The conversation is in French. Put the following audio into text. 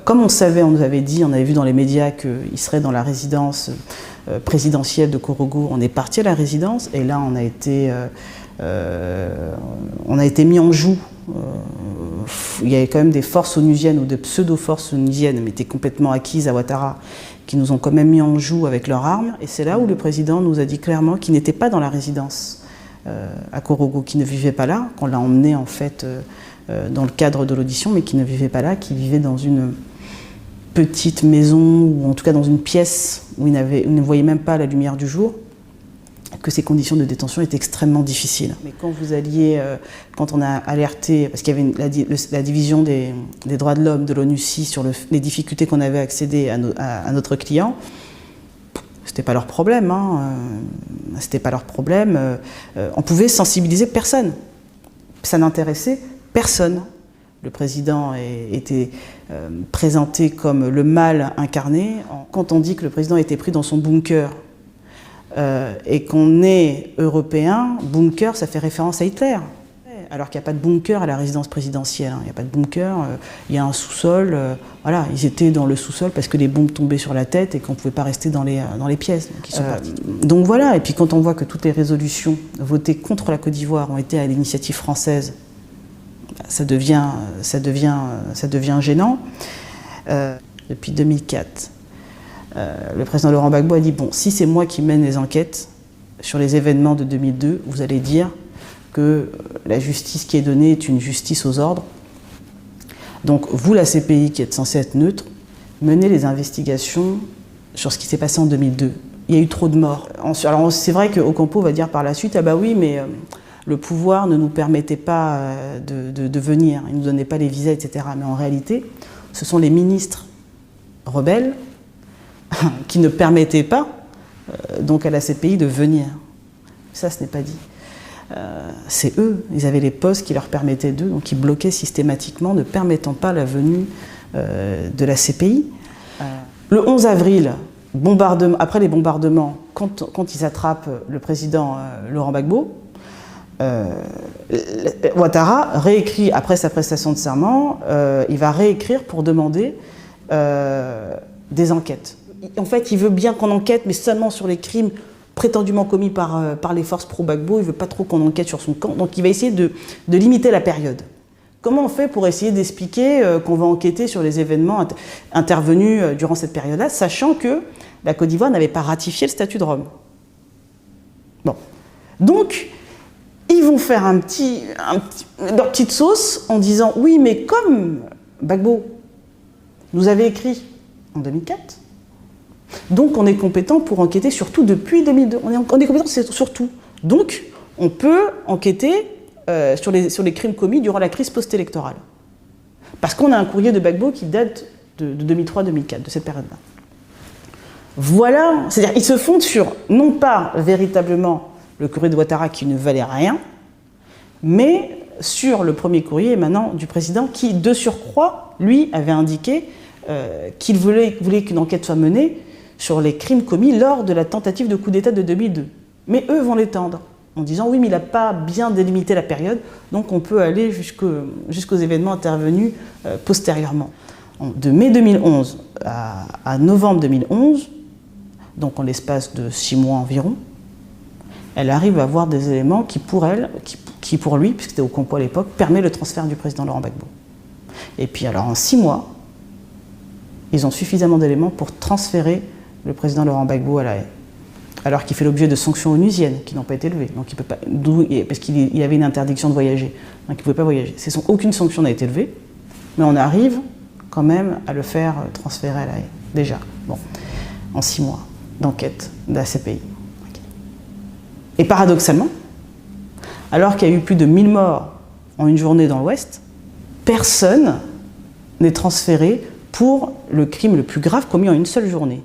Comme on savait, on nous avait dit, on avait vu dans les médias qu'il serait dans la résidence présidentielle de Korogo, on est parti à la résidence et là on a été mis en joue. Il y avait quand même des forces onusiennes ou des pseudo-forces onusiennes, mais étaient complètement acquises à Ouattara, qui nous ont quand même mis en joue avec leurs armes. Et c'est là où le président nous a dit clairement qu'il n'était pas dans la résidence à Korogo, qu'il ne vivait pas là, qu'on l'a emmené en fait dans le cadre de l'audition, mais qu'il ne vivait pas là, qu'il vivait dans une petite maison, ou en tout cas dans une pièce où il ne voyait même pas la lumière du jour, que ses conditions de détention étaient extrêmement difficiles. Mais quand vous alliez, quand on a alerté, parce qu'il y avait la division des droits de l'homme de l'ONUCI sur les difficultés qu'on avait à accéder à notre client, c'était pas leur problème, hein, c'était pas leur problème. On pouvait sensibiliser personne. Ça n'intéressait personne. Le président était présenté comme le mal incarné. Quand on dit que le président était pris dans son bunker et qu'on est européen, bunker, ça fait référence à Hitler. Alors qu'il n'y a pas de bunker à la résidence présidentielle. Il n'y a pas de bunker, il y a un sous-sol. Voilà, ils étaient dans le sous-sol parce que les bombes tombaient sur la tête et qu'on ne pouvait pas rester dans les pièces. Donc voilà, et puis quand on voit que toutes les résolutions votées contre la Côte d'Ivoire ont été à l'initiative française, ça devient gênant. Depuis 2004, le président Laurent Gbagbo a dit « Bon, si c'est moi qui mène les enquêtes sur les événements de 2002, vous allez dire que la justice qui est donnée est une justice aux ordres. Donc vous, la CPI, qui êtes censée être neutre, menez les investigations sur ce qui s'est passé en 2002. Il y a eu trop de morts. » Alors c'est vrai qu'Ocampo va dire par la suite « Ah bah oui, mais le pouvoir ne nous permettait pas de venir, il ne nous donnait pas les visas, etc. » Mais en réalité, ce sont les ministres rebelles qui ne permettaient pas donc à la CPI de venir. Ça, ce n'est pas dit. C'est eux, ils avaient les postes qui leur permettaient d'eux, donc ils bloquaient systématiquement, ne permettant pas la venue de la CPI. Le 11 avril, après les bombardements, quand ils attrapent le président Laurent Gbagbo, Ouattara réécrit, après sa prestation de serment, il va réécrire pour demander des enquêtes. En fait, il veut bien qu'on enquête, mais seulement sur les crimes prétendument commis par les forces pro-Gbagbo. Il ne veut pas trop qu'on enquête sur son camp, donc il va essayer de limiter la période. Comment on fait pour essayer d'expliquer qu'on va enquêter sur les événements intervenus durant cette période-là, sachant que la Côte d'Ivoire n'avait pas ratifié le statut de Rome? Bon. Donc, ils vont faire leur petite sauce en disant « Oui, mais comme Gbagbo nous avait écrit en 2004, donc on est compétent pour enquêter sur tout depuis 2002. On est compétent sur tout. Donc on peut enquêter sur les crimes commis durant la crise post-électorale. Parce qu'on a un courrier de Gbagbo qui date de 2003-2004, de cette période-là. » Voilà, c'est-à-dire ils se fondent sur, non pas véritablement le courrier de Ouattara qui ne valait rien, mais sur le premier courrier émanant du président qui, de surcroît, lui, avait indiqué qu'il voulait qu'une enquête soit menée sur les crimes commis lors de la tentative de coup d'État de 2002. Mais eux vont l'étendre, en disant « Oui, mais il n'a pas bien délimité la période, donc on peut aller jusqu'aux événements intervenus postérieurement. » De mai 2011 à novembre 2011, donc en l'espace de 6 mois environ, elle arrive à avoir des éléments qui pour elle, qui pour lui, puisque c'était Ocampo à l'époque, permet le transfert du président Laurent Gbagbo. Et puis alors en 6 mois, ils ont suffisamment d'éléments pour transférer le président Laurent Gbagbo à La Haye, alors qu'il fait l'objet de sanctions onusiennes qui n'ont pas été levées, donc il peut pas, parce qu'il y avait une interdiction de voyager, donc il ne pouvait pas voyager. Aucune sanction n'a été levée, mais on arrive quand même à le faire transférer à La Haye, déjà, bon, en 6 mois d'enquête de la CPI. Et paradoxalement, alors qu'il y a eu plus de 1000 morts en une journée dans l'Ouest, personne n'est transféré pour le crime le plus grave commis en une seule journée.